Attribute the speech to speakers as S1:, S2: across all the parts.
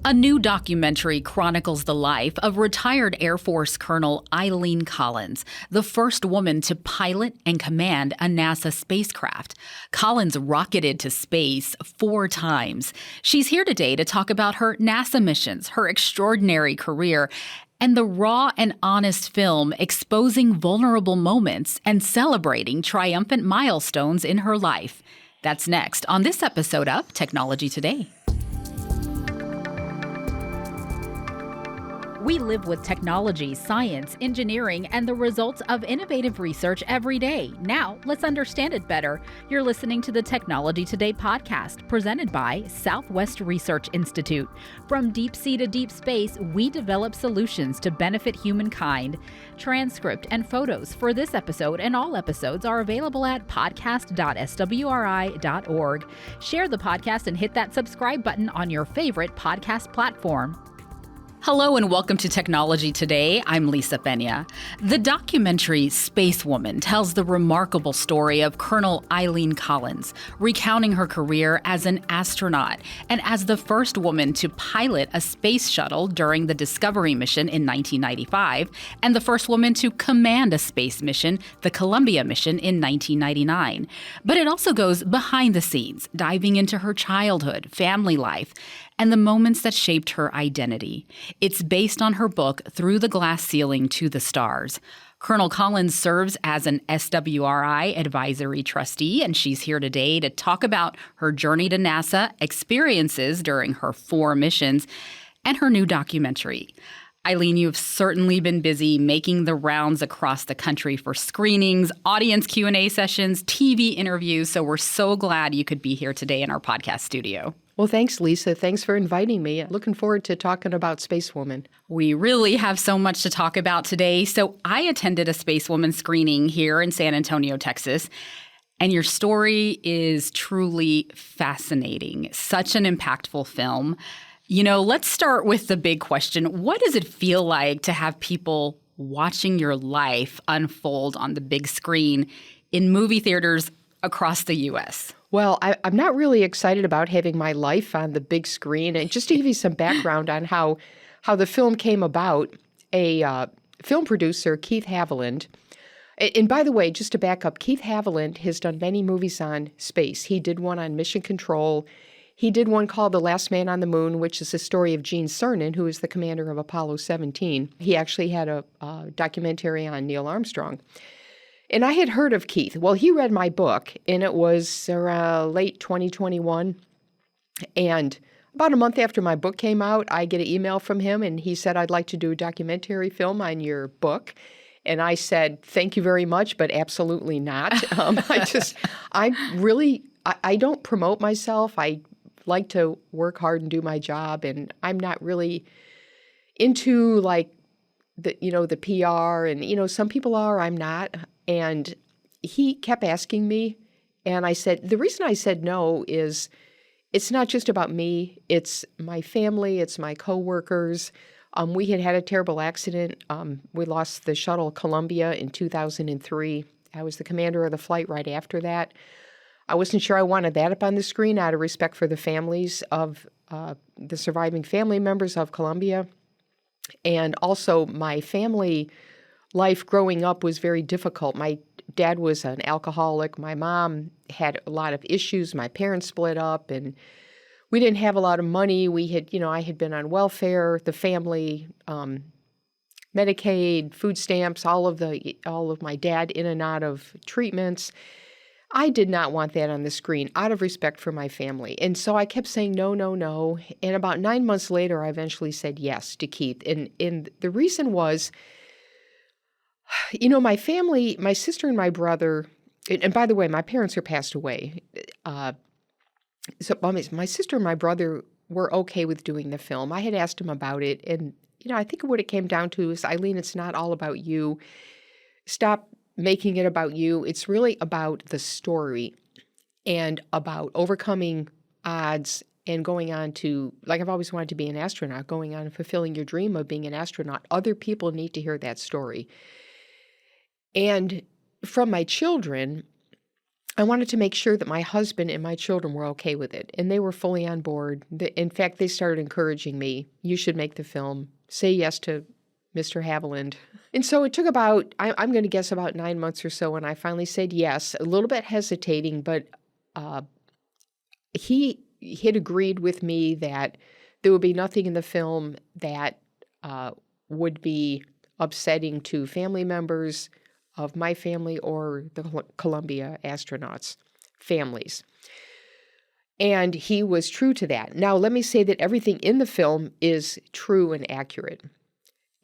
S1: A new documentary chronicles the life of retired Air Force Colonel Eileen Collins, the first woman to pilot and command a NASA spacecraft. Collins rocketed to space 4 times. She's here today to talk about her NASA missions, her extraordinary career, and the raw and honest film exposing vulnerable moments and celebrating triumphant milestones in her life. That's next on this episode of Technology Today. We live with technology, science, engineering, and the results of innovative research every day. Now, let's understand it better. You're listening to the Technology Today podcast, presented by Southwest Research Institute. From deep sea to deep space, we develop solutions to benefit humankind. Transcript and photos for this episode and all episodes are available at podcast.swri.org. Share the podcast and hit that subscribe button on your favorite podcast platform. Hello and welcome to Technology Today. I'm Lisa Pena. The documentary Spacewoman tells the remarkable story of Colonel Eileen Collins, recounting her career as an astronaut and as the first woman to pilot a space shuttle during the Discovery mission in 1995 and the first woman to command a space mission, the Columbia mission, in 1999. But it also goes behind the scenes, diving into her childhood, family life, and the moments that shaped her identity. It's based on her book, Through the Glass Ceiling to the Stars. Colonel Collins serves as an SwRI advisory trustee, and she's here today to talk about her journey to NASA, experiences during her 4 missions, and her new documentary. Eileen, you've certainly been busy making the rounds across the country for screenings, audience Q&A sessions, TV interviews, so we're so glad you could be here today in our podcast studio.
S2: Well, thanks, Lisa. Thanks for inviting me. Looking forward to talking about Spacewoman.
S1: We really have so much to talk about today. So I attended a Spacewoman screening here in San Antonio, Texas, and your story is truly fascinating. Such an impactful film. You know, let's start with the big question. What does it feel like to have people watching your life unfold on the big screen in movie theaters across the U.S.?
S2: Well, I'm not really excited about having my life on the big screen. And just to give you some background on how the film came about, a film producer, Keith Haviland, and by the way, just to back up, Keith Haviland has done many movies on space. He did one on Mission Control. He did one called The Last Man on the Moon, which is the story of Gene Cernan, who is the commander of Apollo 17. He actually had a documentary on Neil Armstrong. And I had heard of Keith. Well, he read my book, and it was late 2021. And about a month after my book came out, I get an email from him, and he said, "I'd like to do a documentary film on your book." And I said, "Thank you very much, but absolutely not." I don't promote myself. I like to work hard and do my job, and I'm not really into like the PR, and some people are, I'm not. And he kept asking me, and I said, the reason I said no is it's not just about me. It's my family. It's my coworkers. We had a terrible accident. We lost the shuttle Columbia in 2003. I was the commander of the flight right after that. I wasn't sure I wanted that up on the screen out of respect for the families of the surviving family members of Columbia. And also my family life growing up was very difficult. My dad was an alcoholic. My mom had a lot of issues. My parents split up, and we didn't have a lot of money. I had been on welfare, the family, Medicaid, food stamps, all of my dad in and out of treatments. I did not want that on the screen out of respect for my family. And so I kept saying no, no, no. And about 9 months later, I eventually said yes to Keith. And the reason was, my family, my sister and my brother, and by the way, my parents are passed away. So my sister and my brother were okay with doing the film. I had asked them about it. And, I think what it came down to is, Eileen, it's not all about you. Stop making it about you. It's really about the story and about overcoming odds and going on to, like I've always wanted to be an astronaut, going on and fulfilling your dream of being an astronaut. Other people need to hear that story. And from my children, I wanted to make sure that my husband and my children were okay with it, and they were fully on board. In fact, they started encouraging me, you should make the film. Say yes to Mr. Haviland. And so it took about, I'm going to guess about 9 months or so, and I finally said yes, a little bit hesitating, but he had agreed with me that there would be nothing in the film that would be upsetting to family members of my family or the Columbia astronauts' families. And he was true to that. Now, let me say that everything in the film is true and accurate.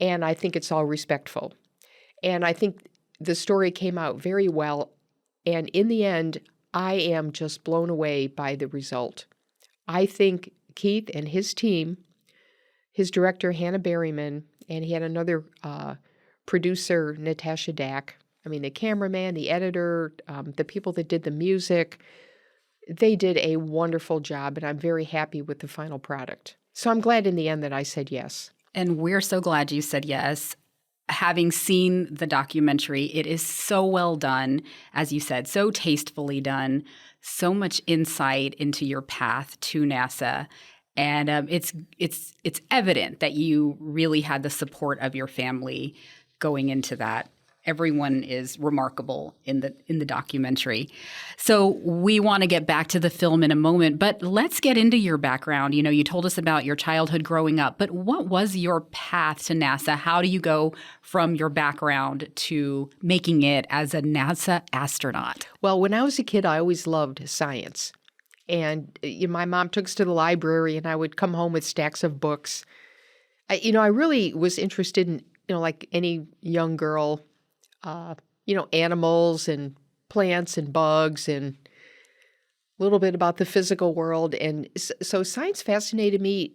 S2: And I think it's all respectful. And I think the story came out very well. And in the end, I am just blown away by the result. I think Keith and his team, his director, Hannah Berryman, and he had another producer, Natasha Dack. I mean, the cameraman, the editor, the people that did the music, they did a wonderful job, and I'm very happy with the final product. So I'm glad in the end that I said yes.
S1: And we're so glad you said yes. Having seen the documentary, it is so well done, as you said, so tastefully done, so much insight into your path to NASA. And it's evident that you really had the support of your family going into that. Everyone is remarkable in the documentary. So we want to get back to the film in a moment, but let's get into your background. You know, you told us about your childhood growing up, but what was your path to NASA? How do you go from your background to making it as a NASA astronaut?
S2: Well, when I was a kid, I always loved science. And my mom took us to the library, and I would come home with stacks of books. I really was interested in, like any young girl, animals and plants and bugs and a little bit about the physical world. And so science fascinated me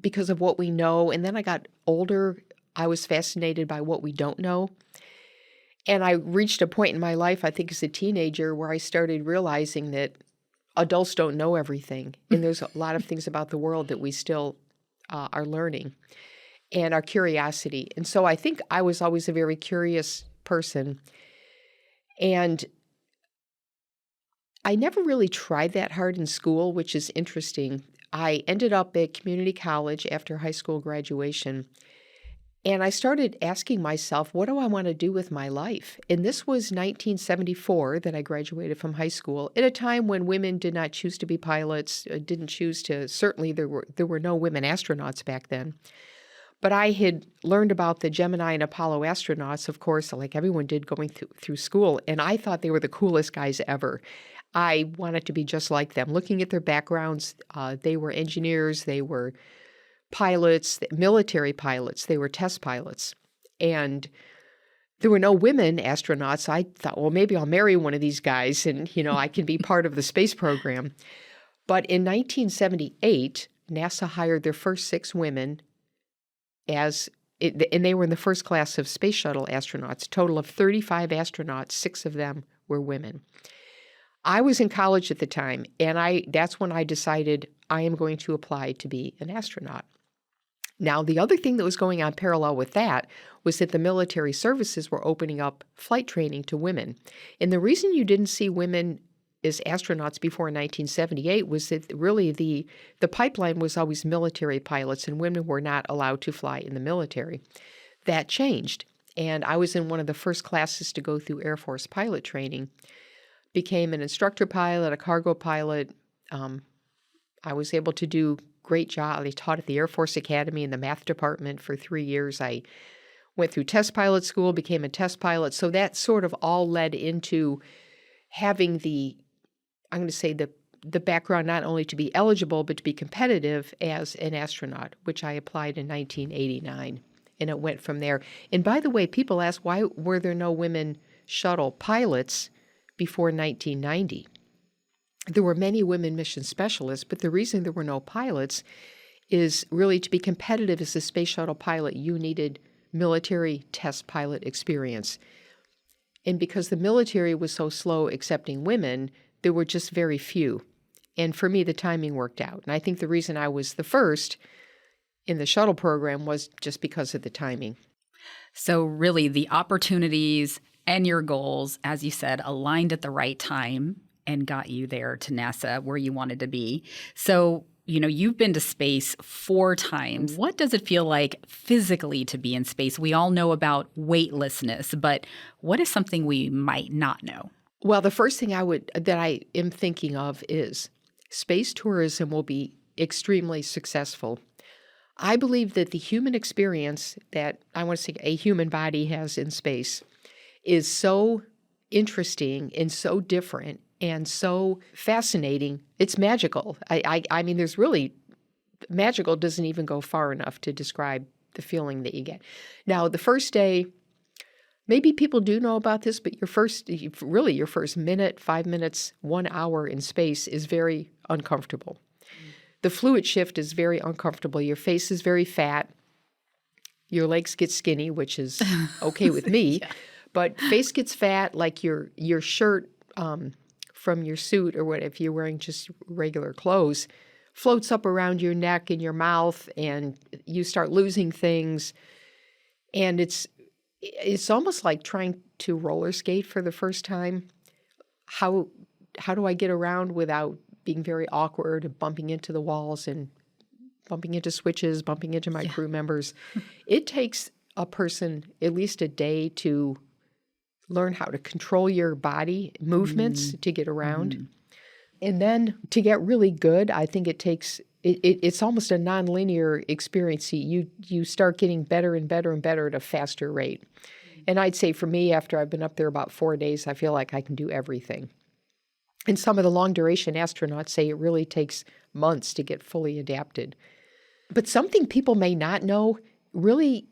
S2: because of what we know. And then I got older, I was fascinated by what we don't know. And I reached a point in my life, I think as a teenager, where I started realizing that adults don't know everything. And there's a lot of things about the world that we still are learning, and our curiosity. And so I think I was always a very curious person. And I never really tried that hard in school, which is interesting. I ended up at community college after high school graduation, and I started asking myself, what do I want to do with my life? And this was 1974 that I graduated from high school, at a time when women did not choose to be pilots, didn't choose to, certainly there were no women astronauts back then. But I had learned about the Gemini and Apollo astronauts, of course, like everyone did going through school, and I thought they were the coolest guys ever. I wanted to be just like them. Looking at their backgrounds, they were engineers, they were pilots, military pilots, they were test pilots. And there were no women astronauts. I thought, well, maybe I'll marry one of these guys and, I can be part of the space program. But in 1978, NASA hired their first 6 women and they were in the first class of space shuttle astronauts. Total of 35 astronauts, 6 of them were women. I was in college at the time, and that's when I decided I am going to apply to be an astronaut. Now, the other thing that was going on parallel with that was that the military services were opening up flight training to women. And the reason you didn't see women as astronauts before 1978 was that really the pipeline was always military pilots, and women were not allowed to fly in the military. That changed, and I was in one of the first classes to go through Air Force pilot training, became an instructor pilot, a cargo pilot. I was able to do great job. I taught at the Air Force Academy in the math department for 3 years. I went through test pilot school, became a test pilot. So that sort of all led into having I'm going to say the background not only to be eligible, but to be competitive as an astronaut, which I applied in 1989. And it went from there. And by the way, people ask, why were there no women shuttle pilots before 1990? There were many women mission specialists, but the reason there were no pilots is really to be competitive as a space shuttle pilot, you needed military test pilot experience. And because the military was so slow accepting women, there were just very few. And for me, the timing worked out. And I think the reason I was the first in the shuttle program was just because of the timing.
S1: So really the opportunities And your goals, as you said, aligned at the right time and got you there to NASA where you wanted to be. So, you've been to space 4 times. What does it feel like physically to be in space? We all know about weightlessness, but what is something we might not know?
S2: Well, the first thing that I am thinking of is space tourism will be extremely successful. I believe that the human experience that I want to say a human body has in space is so interesting and so different and so fascinating. It's magical. I mean, there's really, magical doesn't even go far enough to describe the feeling that you get. Now, the first day, maybe people do know about this, but your first minute, 5 minutes, 1 hour in space is very uncomfortable. The fluid shift is very uncomfortable. Your face is very fat. Your legs get skinny, which is okay with me. Yeah. But face gets fat, like your shirt from your suit or what, if you're wearing just regular clothes, floats up around your neck and your mouth, and you start losing things. And it's almost like trying to roller skate for the first time. How do I get around without being very awkward and bumping into the walls and bumping into switches, bumping into my crew members? It takes a person at least a day to learn how to control your body movements to get around. And then to get really good, I think it takes, it's almost a nonlinear experience. You start getting better and better and better at a faster rate. And I'd say for me, after I've been up there about 4 days, I feel like I can do everything. And some of the long-duration astronauts say it really takes months to get fully adapted. But something people may not know, really,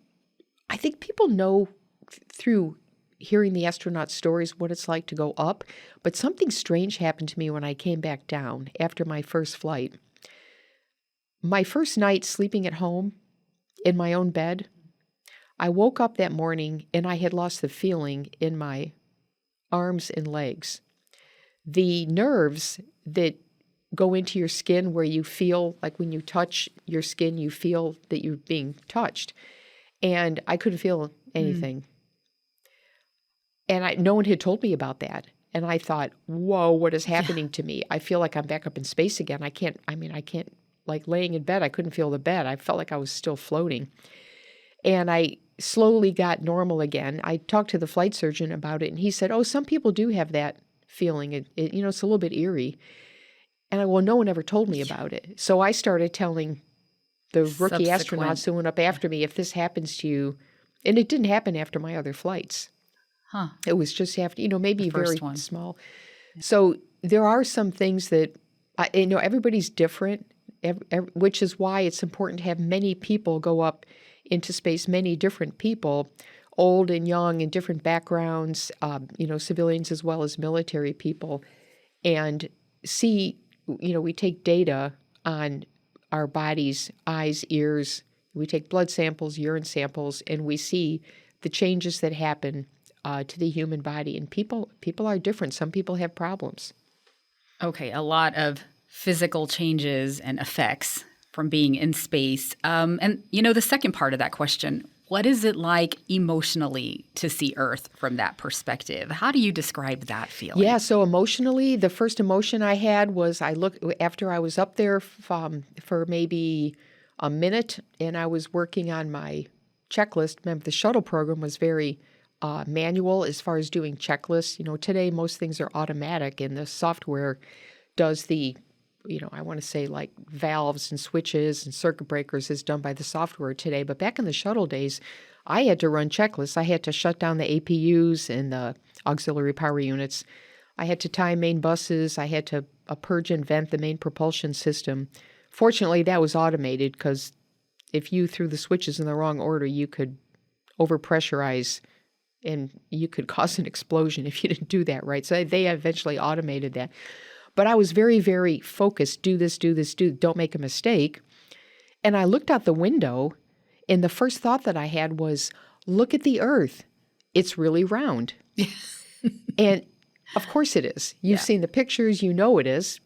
S2: I think people know through hearing the astronaut stories what it's like to go up, but something strange happened to me when I came back down after my first flight. My first night sleeping at home in my own bed, I woke up that morning and I had lost the feeling in my arms and legs. The nerves that go into your skin where you feel like when you touch your skin, you feel that you're being touched. And I couldn't feel anything. And no one had told me about that. And I thought, whoa, what is happening to me? I feel like I'm back up in space again. I can't, like laying in bed, I couldn't feel the bed. I felt like I was still floating. And I slowly got normal again. I talked to the flight surgeon about it, and he said, oh, some people do have that feeling. It's a little bit eerie. And no one ever told me about it. So I started telling the rookie astronauts who went up after me, if this happens to you, and it didn't happen after my other flights. It was just after, maybe very small. So there are some things that, everybody's different, which is why it's important to have many people go up into space, many different people, old and young and different backgrounds, civilians as well as military people, and see, we take data on our bodies, eyes, ears, we take blood samples, urine samples, and we see the changes that happen to the human body. And people are different. Some people have problems.
S1: Okay, a lot of physical changes and effects from being in space. And the second part of that question, what is it like emotionally to see Earth from that perspective? How do you describe that feeling?
S2: Yeah, so emotionally, the first emotion I had was after I was up there for maybe a minute and I was working on my checklist. Remember, the shuttle program was very manual as far as doing checklists. Today most things are automatic and the software does the, I want to say like valves and switches and circuit breakers is done by the software today. But back in the shuttle days, I had to run checklists. I had to shut down the APUs and the auxiliary power units. I had to tie main buses. I had to purge and vent the main propulsion system. Fortunately, that was automated because if you threw the switches in the wrong order, you could overpressurize and you could cause an explosion if you didn't do that right. So they eventually automated that. But I was very, very focused. Do this, don't make a mistake. And I looked out the window, and the first thought that I had was, look at the Earth. It's really round. And of course it is. You've seen the pictures, it is.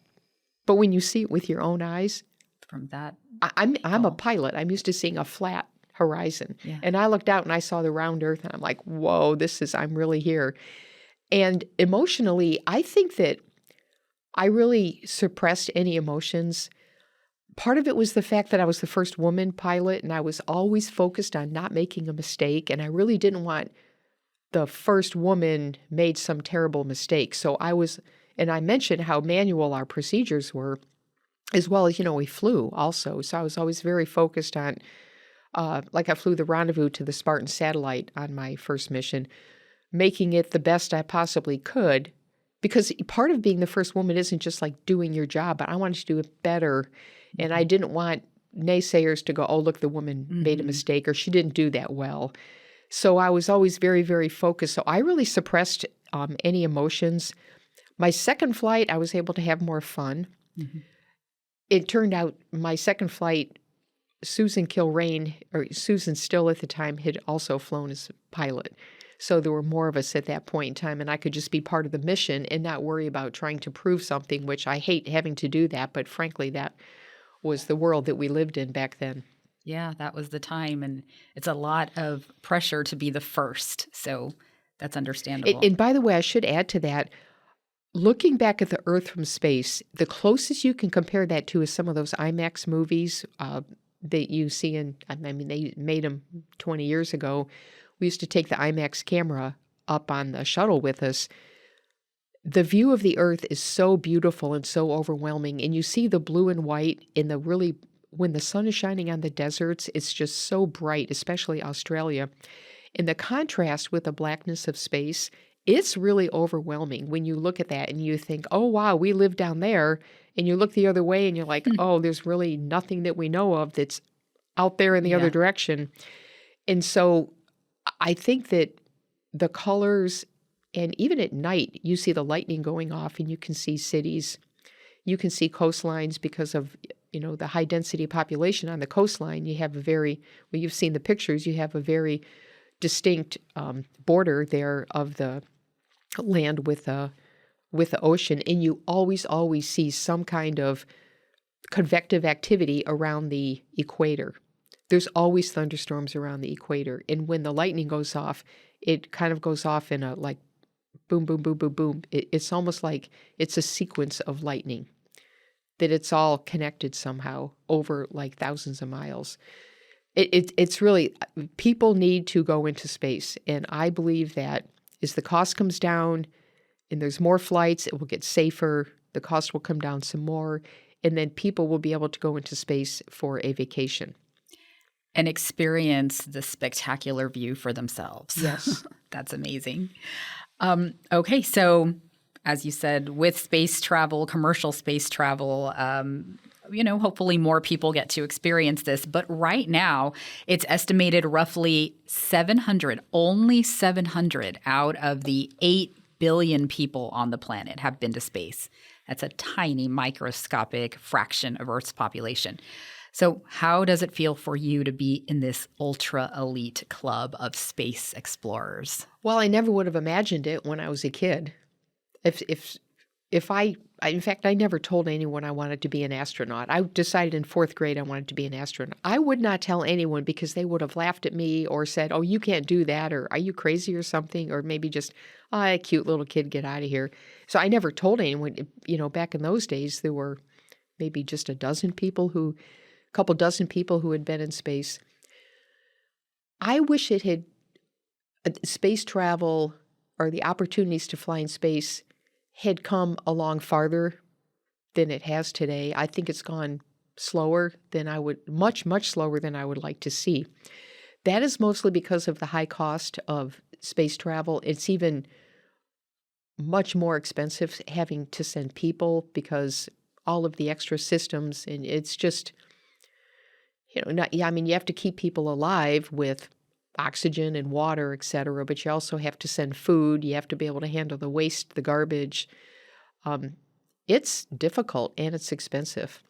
S2: But when you see it with your own eyes,
S1: from that,
S2: I'm a pilot. I'm used to seeing a flat, horizon.
S1: Yeah.
S2: And I looked out and I saw the round earth and I'm like, whoa, I'm really here. And emotionally, I think that I really suppressed any emotions. Part of it was the fact that I was the first woman pilot and I was always focused on not making a mistake. And I really didn't want the first woman made some terrible mistake. So and I mentioned how manual our procedures were, as well as, we flew also. So I was always very focused on, like I flew the rendezvous to the Spartan satellite on my first mission, making it the best I possibly could. Because part of being the first woman isn't just like doing your job, but I wanted to do it better. And I didn't want naysayers to go, oh, look, the woman made a mistake or she didn't do that well. So I was always very, very focused. So I really suppressed any emotions. My second flight, I was able to have more fun. Mm-hmm. It turned out my second flight, Susan Still at the time, had also flown as a pilot. So there were more of us at that point in time, and I could just be part of the mission and not worry about trying to prove something, which I hate having to do that. But frankly, that was the world that we lived in back then.
S1: Yeah, that was the time. And it's a lot of pressure to be the first. So that's understandable.
S2: And by the way, I should add to that, looking back at the Earth from space, the closest you can compare that to is some of those IMAX movies that you see they made them 20 years ago. We used to take the IMAX camera up on the shuttle with us. The view of the Earth is so beautiful and so overwhelming. And you see the blue and white when the sun is shining on the deserts, it's just so bright, especially Australia. And the contrast with the blackness of space, it's really overwhelming when you look at that and you think, oh, wow, we live down there. And you look the other way and you're like, oh, there's really nothing that we know of that's out there in the other direction. And so I think that the colors, and even at night, you see the lightning going off and you can see cities. You can see coastlines because of, the high density population on the coastline. You have you've seen the pictures, you have a very distinct border there of the land with the ocean. And you always see some kind of convective activity around the equator. There's always thunderstorms around the equator. And when the lightning goes off, it kind of goes off in a like boom, boom, boom, boom, boom. It's almost like it's a sequence of lightning, that it's all connected somehow over like thousands of miles. It's really, people need to go into space. And I believe that as the cost comes down and there's more flights, it will get safer. The cost will come down some more. And then people will be able to go into space for a vacation.
S1: And experience the spectacular view for themselves.
S2: Yes.
S1: That's amazing. Okay, so as you said, with space travel, commercial space travel, hopefully more people get to experience this. But right now, it's estimated roughly 700, only 700 out of the 8 billion people on the planet have been to space. That's a tiny microscopic fraction of Earth's population. So how does it feel for you to be in this ultra elite club of space explorers?
S2: Well, I never would have imagined it when I was a kid. In fact, I never told anyone I wanted to be an astronaut. I decided in 4th grade I wanted to be an astronaut. I would not tell anyone because they would have laughed at me or said, oh, you can't do that, or are you crazy or something, or maybe just, a cute little kid, get out of here. So I never told anyone. Back in those days, there were maybe just a couple dozen people who had been in space. I wish space travel or the opportunities to fly in space had come along farther than it has today. I think it's gone slower than much slower than I would like to see. That is mostly because of the high cost of space travel. It's even much more expensive having to send people because all of the extra systems, and it's just, you have to keep people alive with oxygen and water, et cetera, but you also have to send food. You have to be able to handle the waste, the garbage. It's difficult and it's expensive.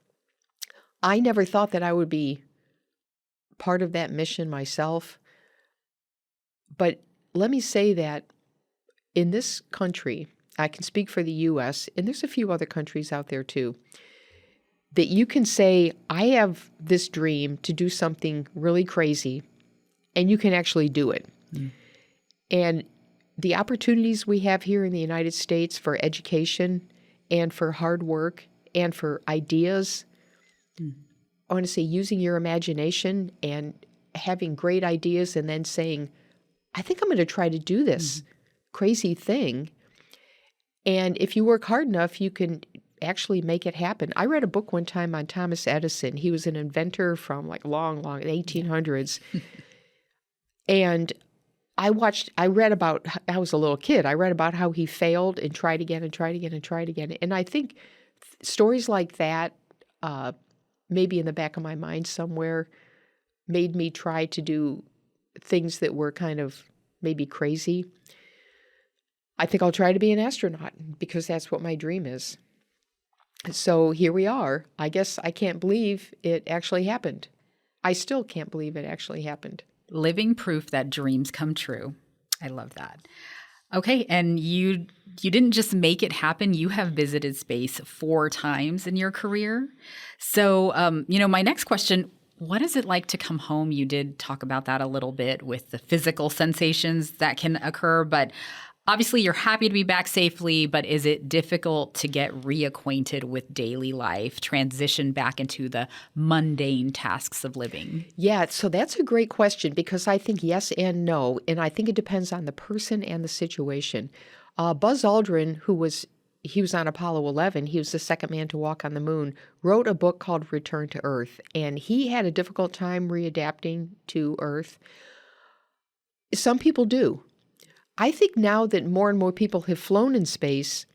S2: I never thought that I would be part of that mission myself. But let me say that in this country, I can speak for the U.S., and there's a few other countries out there too, that you can say, I have this dream to do something really crazy, and you can actually do it. And the opportunities we have here in the United States for education and for hard work and for ideas, I want to say using your imagination and having great ideas and then saying, I think I'm going to try to do this crazy thing. And if you work hard enough, you can actually make it happen. I read a book one time on Thomas Edison. He was an inventor from like long, 1800s. And I was a little kid. I read about how he failed and tried again and tried again and tried again. And I think stories like that, maybe in the back of my mind somewhere, made me try to do things that were kind of maybe crazy. I think I'll try to be an astronaut because that's what my dream is. So here we are. I guess I can't believe it actually happened. I still can't believe it actually happened.
S1: Living proof that dreams come true. I love that. Okay, and you didn't just make it happen. You have visited space 4 times in your career. So, my next question, what is it like to come home? You did talk about that a little bit with the physical sensations that can occur, but obviously you're happy to be back safely, but is it difficult to get reacquainted with daily life, transition back into the mundane tasks of living?
S2: Yeah, so that's a great question because I think yes and no, and I think it depends on the person and the situation. Buzz Aldrin, he was on Apollo 11, he was the second man to walk on the moon, wrote a book called Return to Earth, and he had a difficult time readapting to Earth. Some people do. I think now that more and more people have flown in space,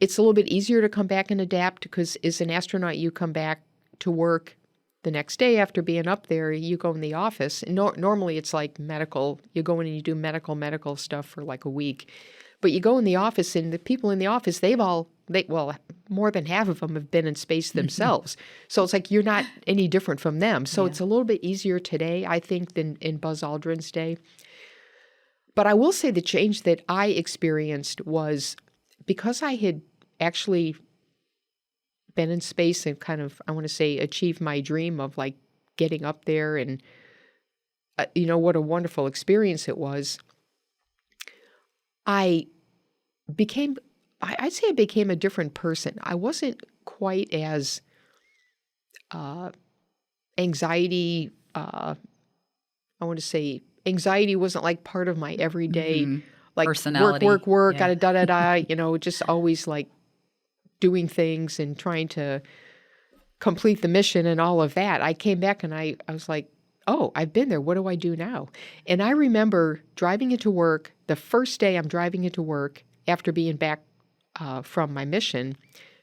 S2: it's a little bit easier to come back and adapt because as an astronaut, you come back to work the next day after being up there, you go in the office. And normally it's like medical. You go in and you do medical stuff for like a week. But you go in the office and the people in the office, more than half of them have been in space themselves. So it's like you're not any different from them. So it's a little bit easier today, I think, than in Buzz Aldrin's day. But I will say the change that I experienced was because I had actually been in space and kind of, I want to say, achieved my dream of like getting up there and, what a wonderful experience it was. I'd say I became a different person. I wasn't quite as anxiety wasn't like part of my everyday, like
S1: personality.
S2: work, just always like doing things and trying to complete the mission and all of that. I came back and I was like, oh, I've been there. What do I do now? And I remember driving into work, the first day I'm driving into work after being back from my mission,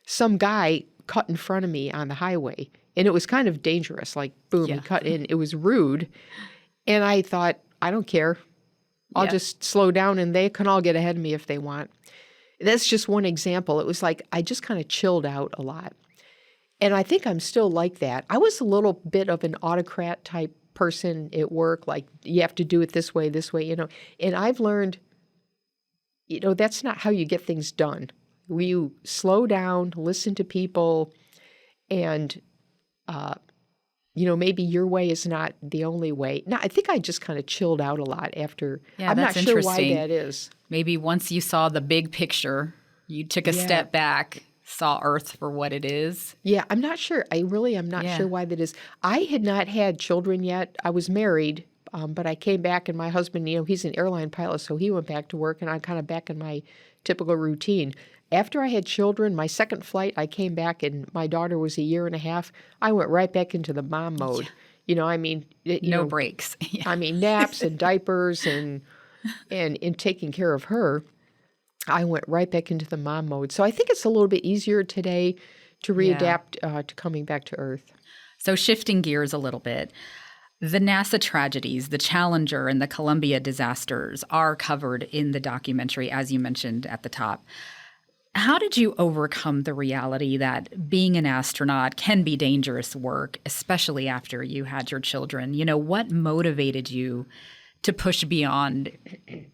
S2: some guy cut in front of me on the highway. And it was kind of dangerous, like boom, he cut in. It was rude. And I thought, I don't care. I'll just slow down and they can all get ahead of me if they want. That's just one example. It was like I just kind of chilled out a lot. And I think I'm still like that. I was a little bit of an autocrat type person at work, like you have to do it this way, And I've learned, that's not how you get things done. You slow down, listen to people, and maybe your way is not the only way. No, I think I just kind of chilled out a lot after.
S1: Yeah,
S2: I'm not
S1: that's
S2: sure why
S1: interesting.
S2: that is.
S1: Maybe once you saw the big picture, you took a step back, saw Earth for what it is.
S2: Yeah, I'm not sure. I'm not sure why that is. I had not had children yet. I was married, but I came back and my husband, he's an airline pilot, so he went back to work and I'm kind of back in my typical routine. After I had children, my second flight, I came back and my daughter was 1.5 years. I went right back into the mom mode.
S1: No breaks.
S2: Naps and diapers and in taking care of her. I went right back into the mom mode. So I think it's a little bit easier today to readapt to coming back to Earth.
S1: So shifting gears a little bit, the NASA tragedies, the Challenger and the Columbia disasters are covered in the documentary, as you mentioned at the top. How did you overcome the reality that being an astronaut can be dangerous work, especially after you had your children? What motivated you to push beyond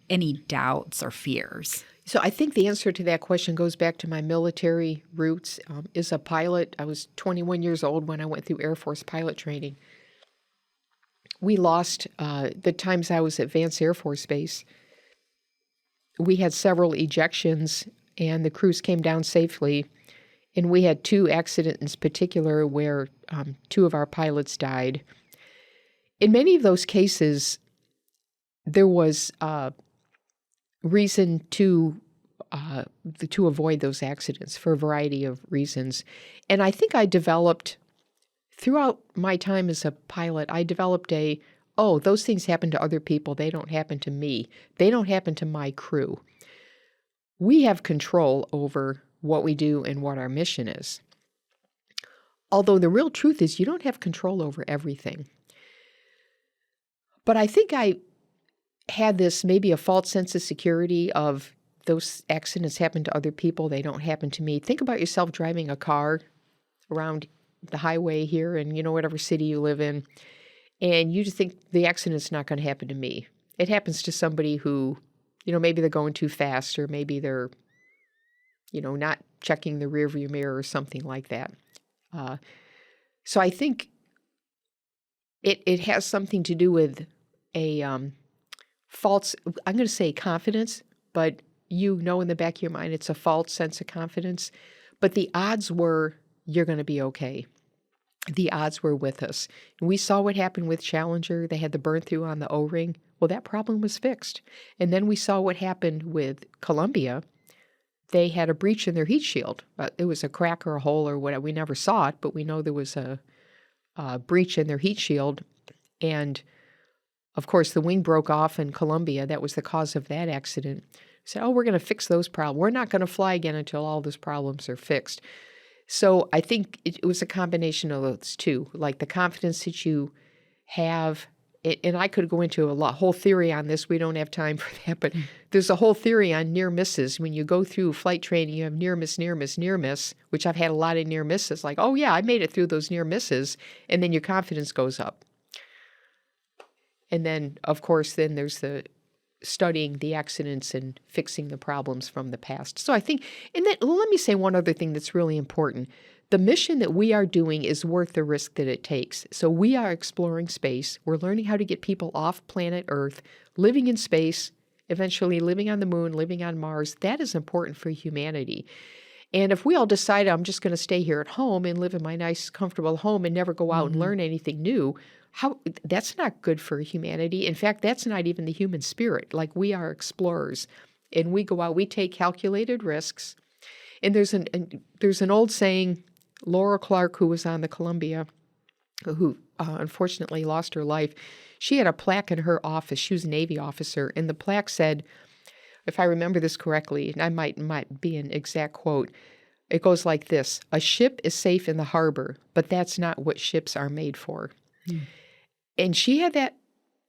S1: any doubts or fears?
S2: So I think the answer to that question goes back to my military roots. As a pilot, I was 21 years old when I went through Air Force pilot training. we lost the times I was at Vance Air Force Base. We had several ejections, and the crews came down safely. And we had 2 accidents in particular where 2 of our pilots died. In many of those cases, there was reason to avoid those accidents for a variety of reasons. And I think I developed, throughout my time as a pilot, I developed those things happen to other people. They don't happen to me. They don't happen to my crew. We have control over what we do and what our mission is. Although the real truth is you don't have control over everything. But I think I had this maybe a false sense of security of those accidents happen to other people, they don't happen to me. Think about yourself driving a car around the highway here in, whatever city you live in, and you just think the accident's not going to happen to me. It happens to somebody who, maybe they're going too fast, or maybe they're not checking the rearview mirror or something like that. So I think it has something to do with a false, I'm going to say confidence, but in the back of your mind, it's a false sense of confidence. But the odds were you're going to be okay. The odds were with us. And we saw what happened with Challenger. They had the burn through on the O-ring. Well, that problem was fixed. And then we saw what happened with Columbia. They had a breach in their heat shield. It was a crack or a hole or whatever. We never saw it, but we know there was a breach in their heat shield. And, of course, the wing broke off in Columbia. That was the cause of that accident. So, we're going to fix those problems. We're not going to fly again until all those problems are fixed. So I think it was a combination of those two, like the confidence that you have. And I could go into a whole theory on this. We don't have time for that, but there's a whole theory on near misses. When you go through flight training, you have near miss, near miss, near miss, which I've had a lot of near misses. Like, oh yeah, I made it through those near misses, and then your confidence goes up. And then, of course, there's the studying the accidents and fixing the problems from the past. So I think, let me say one other thing that's really important. The mission that we are doing is worth the risk that it takes. So we are exploring space. We're learning how to get people off planet Earth, living in space, eventually living on the moon, living on Mars. That is important for humanity. And if we all decide I'm just going to stay here at home and live in my nice, comfortable home and never go out and learn anything new, that's not good for humanity. In fact, that's not even the human spirit. Like, we are explorers, and we go out, we take calculated risks. And there's an old saying, Laura Clark, who was on the Columbia, who unfortunately lost her life, she had a plaque in her office. She was a Navy officer, and the plaque said, if I remember this correctly, and I might be an exact quote, it goes like this: "A ship is safe in the harbor, but that's not what ships are made for." And she had that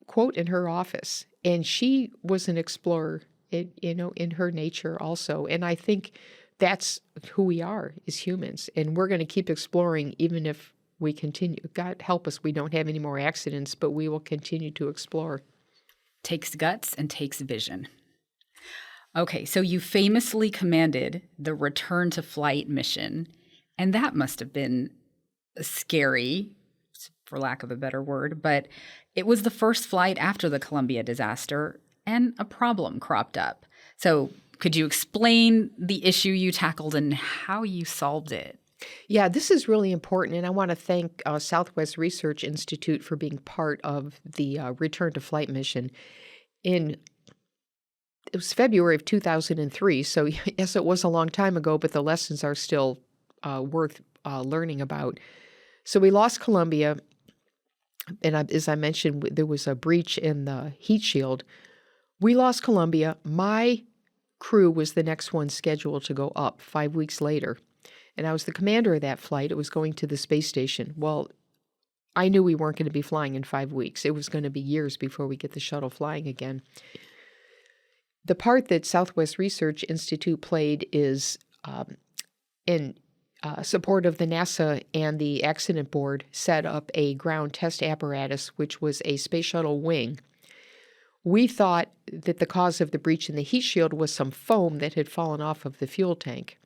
S2: quote in her office, and she was an explorer, in her nature also. And I think that's who we are as humans, and we're going to keep exploring even if we continue. God help us, we don't have any more accidents, but we will continue to explore.
S1: Takes guts and takes vision. Okay, so you famously commanded the return to flight mission, and that must have been scary, for lack of a better word, but it was the first flight after the Columbia disaster, and a problem cropped up. So could you explain the issue you tackled and how you solved it?
S2: Yeah, this is really important, and I want to thank Southwest Research Institute for being part of the return to flight mission. It was February of 2003, so yes, it was a long time ago, but the lessons are still worth learning about. So we lost Columbia, and as I mentioned, there was a breach in the heat shield. We lost Columbia. My crew was the next one scheduled to go up 5 weeks later, and I was the commander of that flight. It was going to the space station. Well, I knew we weren't going to be flying in 5 weeks. It was going to be years before we get the shuttle flying again. The part that Southwest Research Institute played is in support of the NASA and the accident board set up a ground test apparatus, which was a space shuttle wing. We thought that the cause of the breach in the heat shield was some foam that had fallen off of the fuel tank,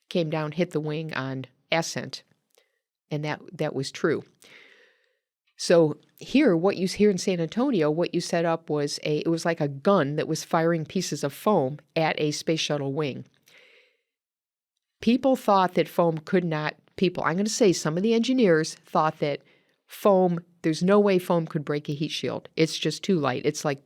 S2: came down, hit the wing on ascent, and that was true. So here, in San Antonio, what you set up was it was like a gun that was firing pieces of foam at a space shuttle wing. People thought that foam could not, I'm going to say some of the engineers thought that there's no way foam could break a heat shield. It's just too light. It's like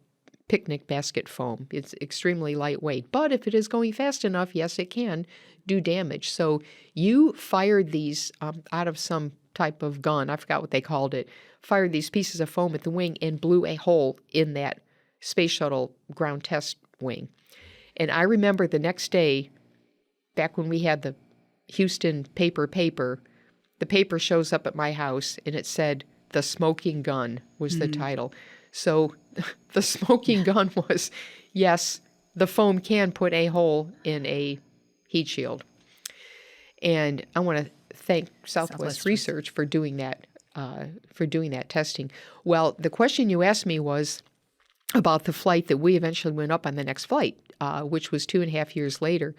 S2: picnic basket foam. It's extremely lightweight. But if it is going fast enough, yes, it can do damage. So you fired these out of some type of gun, I forgot what they called it, fired these pieces of foam at the wing and blew a hole in that space shuttle ground test wing. And I remember the next day, back when we had the Houston paper, the paper shows up at my house and it said, "The Smoking Gun" was the title. So the smoking gun was, yes, the foam can put a hole in a heat shield. And I want to thank Southwest Research for doing that testing. Well, the question you asked me was about the flight that we eventually went up on the next flight, which was 2.5 years later.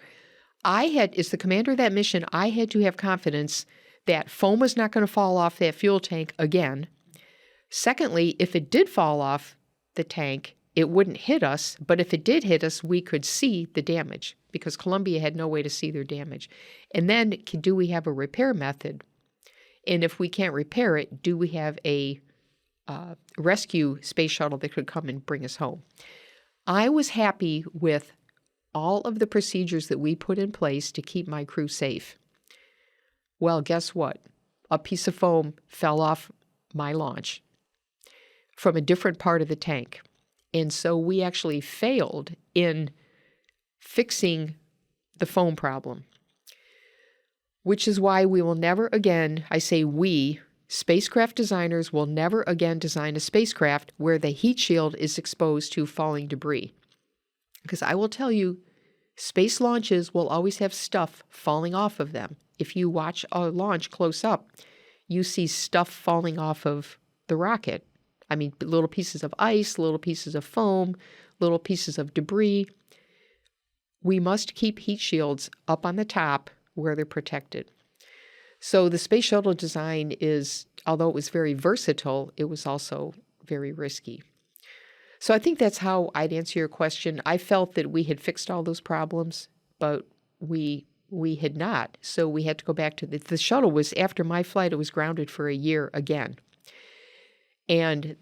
S2: As the commander of that mission, I had to have confidence that foam was not going to fall off that fuel tank again. Secondly, if it did fall off the tank, it wouldn't hit us, but if it did hit us, we could see the damage because Columbia had no way to see their damage. And then, do we have a repair method? And if we can't repair it, do we have a rescue space shuttle that could come and bring us home? I was happy with all of the procedures that we put in place to keep my crew safe. Well, guess what? A piece of foam fell off my launch from a different part of the tank. And so we actually failed in fixing the foam problem, which is why we will never again, I say we, spacecraft designers will never again design a spacecraft where the heat shield is exposed to falling debris. Because I will tell you, space launches will always have stuff falling off of them. If you watch a launch close up, you see stuff falling off of the rocket. I mean, little pieces of ice, little pieces of foam, little pieces of debris. We must keep heat shields up on the top where they're protected. So the space shuttle design although it was very versatile, it was also very risky. So I think that's how I'd answer your question. I felt that we had fixed all those problems, but we had not. So we had to go back to the shuttle was, after my flight, it was grounded for a year again. And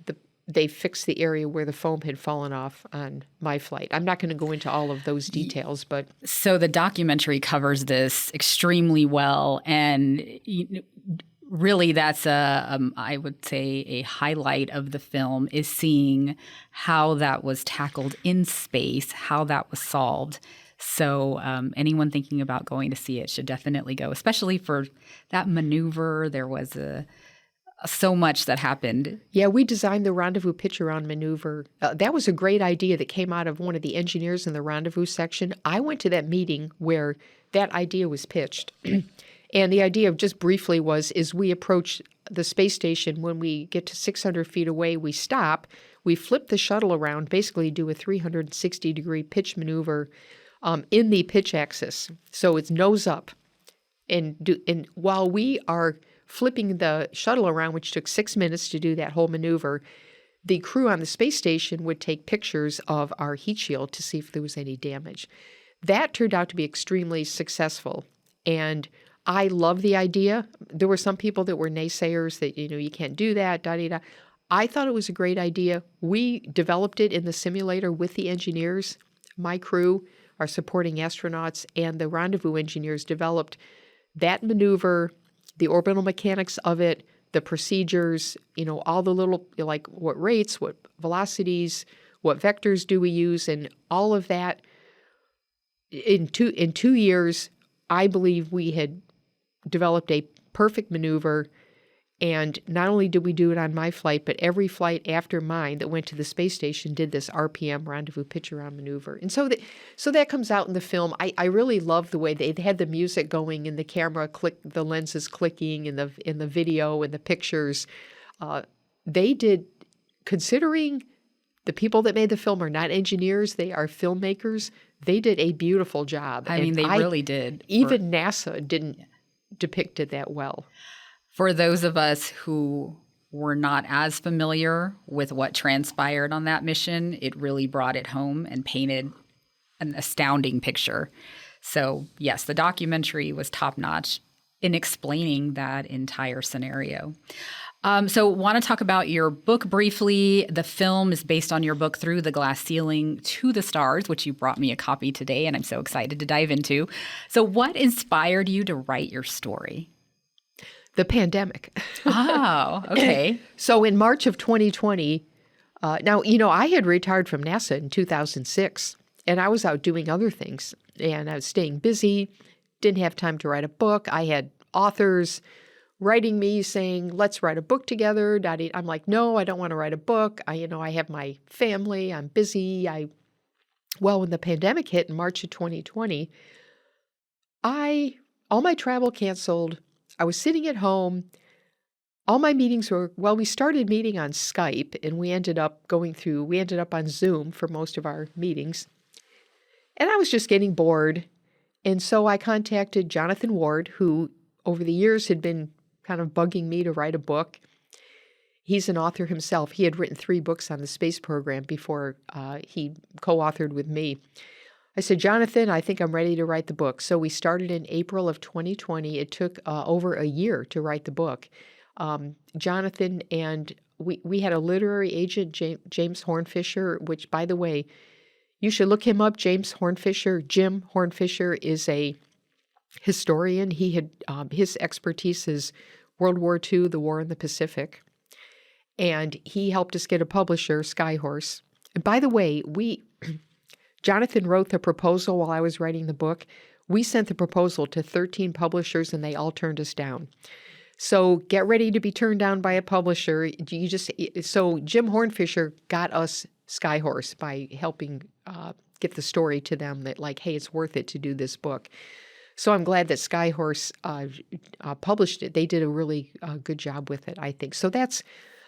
S2: they fixed the area where the foam had fallen off on my flight. I'm not going to go into all of those details, but...
S1: So the documentary covers this extremely well, and really that's I would say a highlight of the film is seeing how that was tackled in space, how that was solved. So anyone thinking about going to see it should definitely go, especially for that maneuver. There was so much that happened.
S2: Yeah, we designed the rendezvous pitch-around maneuver. That was a great idea that came out of one of the engineers in the rendezvous section. I went to that meeting where that idea was pitched. And the idea, just briefly, is we approach the space station. When we get to 600 feet away, we stop. We flip the shuttle around, basically do a 360-degree pitch maneuver in the pitch axis. So it's nose up. And while we are flipping the shuttle around, which took 6 minutes to do that whole maneuver, the crew on the space station would take pictures of our heat shield to see if there was any damage. That turned out to be extremely successful. And I love the idea. There were some people that were naysayers that, you can't do that, da-da-da. I thought it was a great idea. We developed it in the simulator with the engineers. My crew, our supporting astronauts, and the rendezvous engineers developed that maneuver, the orbital mechanics of it, the procedures, all the little, like what rates, what velocities, what vectors do we use, and all of that. In 2 years, I believe we had developed a perfect maneuver. And not only did we do it on my flight, but every flight after mine that went to the space station did this RPM, rendezvous pitch-around maneuver. And so that comes out in the film. I really love the way they had the music going and the camera the lenses clicking in the video and the pictures. They did, considering the people that made the film are not engineers, they are filmmakers, they did a beautiful job.
S1: I mean, they really did.
S2: Even NASA didn't depict it that well.
S1: For those of us who were not as familiar with what transpired on that mission, it really brought it home and painted an astounding picture. So, yes, the documentary was top-notch in explaining that entire scenario. So want to talk about your book briefly. The film is based on your book, Through the Glass Ceiling to the Stars, which you brought me a copy today, and I'm so excited to dive into. So what inspired you to write your story?
S2: The pandemic.
S1: Oh, okay.
S2: So in March of 2020, now, I had retired from NASA in 2006, and I was out doing other things, and I was staying busy, didn't have time to write a book. I had authors writing me saying, let's write a book together. I'm like, no, I don't want to write a book. I have my family. I'm busy. When the pandemic hit in March of 2020, all my travel canceled. I was sitting at home. All my meetings we started meeting on Skype, and we ended up on Zoom for most of our meetings. And I was just getting bored. And so I contacted Jonathan Ward, who over the years had been kind of bugging me to write a book. He's an author himself. He had written 3 books on the space program before he co-authored with me. I said, Jonathan, I think I'm ready to write the book. So we started in April of 2020. It took over a year to write the book. Jonathan and we had a literary agent, James Hornfisher, which, by the way, you should look him up. Jim Hornfisher is a historian. He had his expertise is World War II, the war in the Pacific, and he helped us get a publisher, Skyhorse. And by the way, Jonathan wrote the proposal while I was writing the book. We sent the proposal to 13 publishers, and they all turned us down. So get ready to be turned down by a publisher. So Jim Hornfisher got us Skyhorse by helping get the story to them that, like, hey, it's worth it to do this book. So I'm glad that Skyhorse published it. They did a really good job with it, I think. So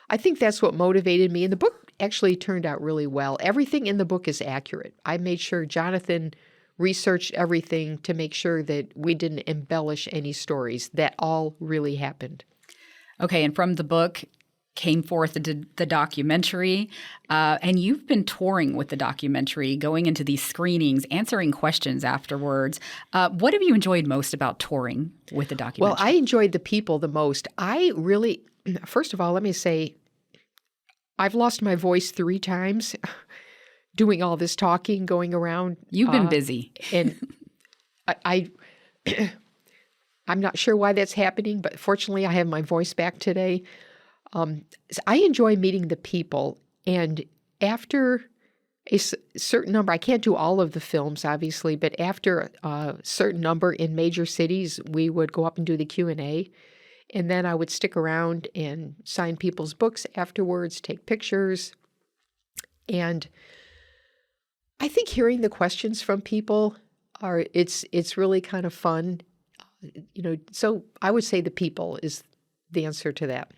S2: I think that's what motivated me. And the book actually turned out really well. Everything in the book is accurate. I made sure Jonathan researched everything to make sure that we didn't embellish any stories. That all really happened.
S1: Okay, and from the book came forth the documentary, and you've been touring with the documentary, going into these screenings, answering questions afterwards. What have you enjoyed most about touring with the documentary?
S2: Well, I enjoyed the people the most. First of all, let me say, I've lost my voice 3 times doing all this talking, going around.
S1: You've been busy.
S2: And I'm not sure why that's happening, but fortunately I have my voice back today. I enjoy meeting the people, and after a certain number, I can't do all of the films, obviously, but after a certain number in major cities, we would go up and do the Q&A, and then I would stick around and sign people's books afterwards, take pictures, and I think hearing the questions from people it's really kind of fun, so I would say the people is the answer to that.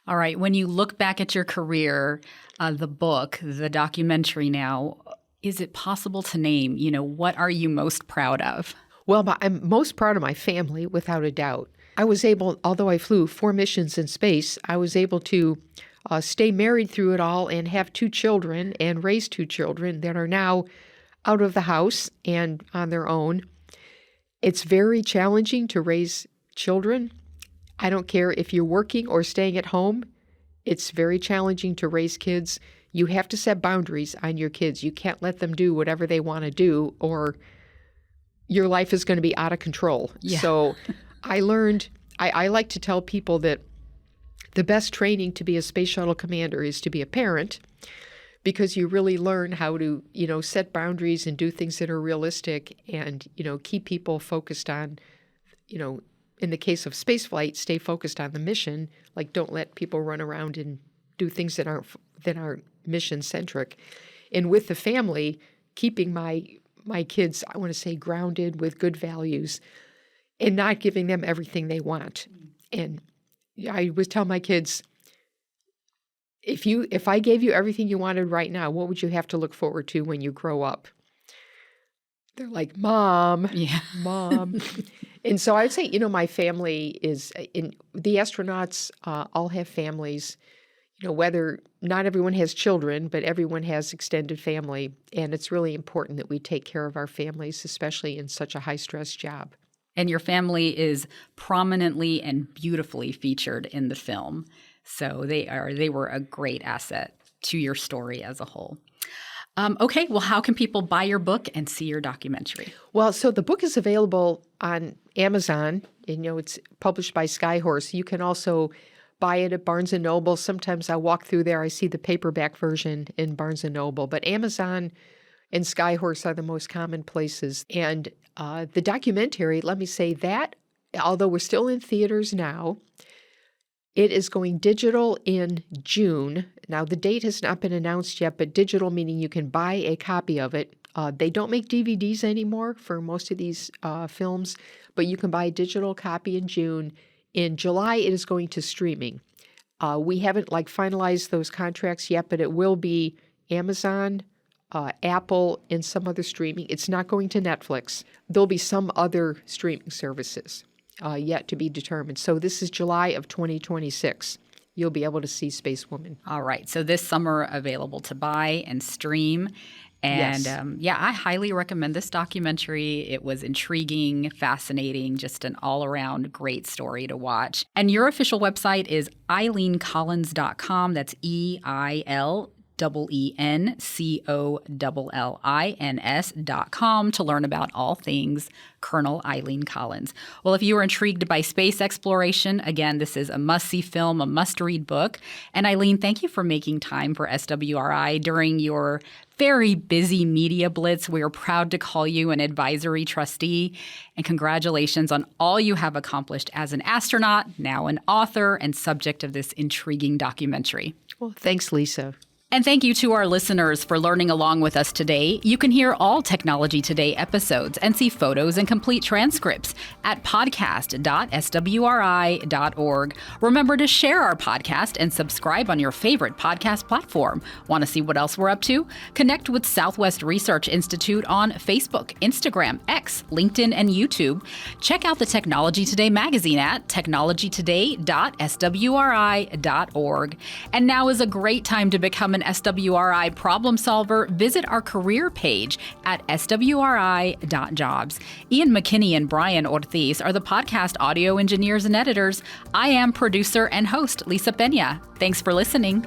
S1: All right. When you look back at your career, the book, the documentary now, is it possible to name, what are you most proud of?
S2: Well, I'm most proud of my family, without a doubt. I was able, although I flew 4 missions in space, I was able to stay married through it all and have 2 children and raise 2 children that are now out of the house and on their own. It's very challenging to raise children. I don't care if you're working or staying at home. It's very challenging to raise kids. You have to set boundaries on your kids. You can't let them do whatever they want to do, or your life is going to be out of control.
S1: Yeah.
S2: So I learned, I like to tell people that the best training to be a space shuttle commander is to be a parent, because you really learn how to, set boundaries and do things that are realistic and, keep people focused on, in the case of spaceflight, stay focused on the mission. Like, don't let people run around and do things that aren't mission-centric. And with the family, keeping my kids, I want to say, grounded with good values and not giving them everything they want. And I would tell my kids, if I gave you everything you wanted right now, what would you have to look forward to when you grow up? They're like, Mom,
S1: yeah.
S2: Mom. And so I'd say, my family is the astronauts all have families, whether not everyone has children, but everyone has extended family. And it's really important that we take care of our families, especially in such a high-stress job.
S1: And your family is prominently and beautifully featured in the film. So they were a great asset to your story as a whole. Okay, well, how can people buy your book and see your documentary?
S2: Well, so the book is available on Amazon. And, it's published by Skyhorse. You can also buy it at Barnes & Noble. Sometimes I walk through there. I see the paperback version in Barnes & Noble. But Amazon and Skyhorse are the most common places. And the documentary, let me say that, although we're still in theaters now, it is going digital in June. Now, the date has not been announced yet, but digital meaning you can buy a copy of it. They don't make DVDs anymore for most of these films, but you can buy a digital copy in June. In July, it is going to streaming. We haven't finalized those contracts yet, but it will be Amazon, Apple, and some other streaming. It's not going to Netflix. There'll be some other streaming services yet to be determined. So this is July of 2026. You'll be able to see Spacewoman.
S1: All right. So this summer available to buy and stream. And
S2: yes.
S1: I highly recommend this documentary. It was intriguing, fascinating, just an all-around great story to watch. And your official website is eileencollins.com. That's EILEENCOLLINS.com to learn about all things Colonel Eileen Collins. Well, if you are intrigued by space exploration, again, this is a must-see film, a must-read book. And Eileen, thank you for making time for SwRI during your very busy media blitz. We are proud to call you an advisory trustee. And congratulations on all you have accomplished as an astronaut, now an author, and subject of this intriguing documentary.
S2: Well, thanks, Lisa.
S1: And thank you to our listeners for learning along with us today. You can hear all Technology Today episodes and see photos and complete transcripts at podcast.swri.org. Remember to share our podcast and subscribe on your favorite podcast platform. Want to see what else we're up to? Connect with Southwest Research Institute on Facebook, Instagram, X, LinkedIn, and YouTube. Check out the Technology Today magazine at technologytoday.swri.org. And now is a great time to become an SwRI problem solver. Visit our career page at swri.jobs. Ian McKinney and Brian Ortiz are the podcast audio engineers and editors. I am producer and host Lisa Peña. Thanks for listening.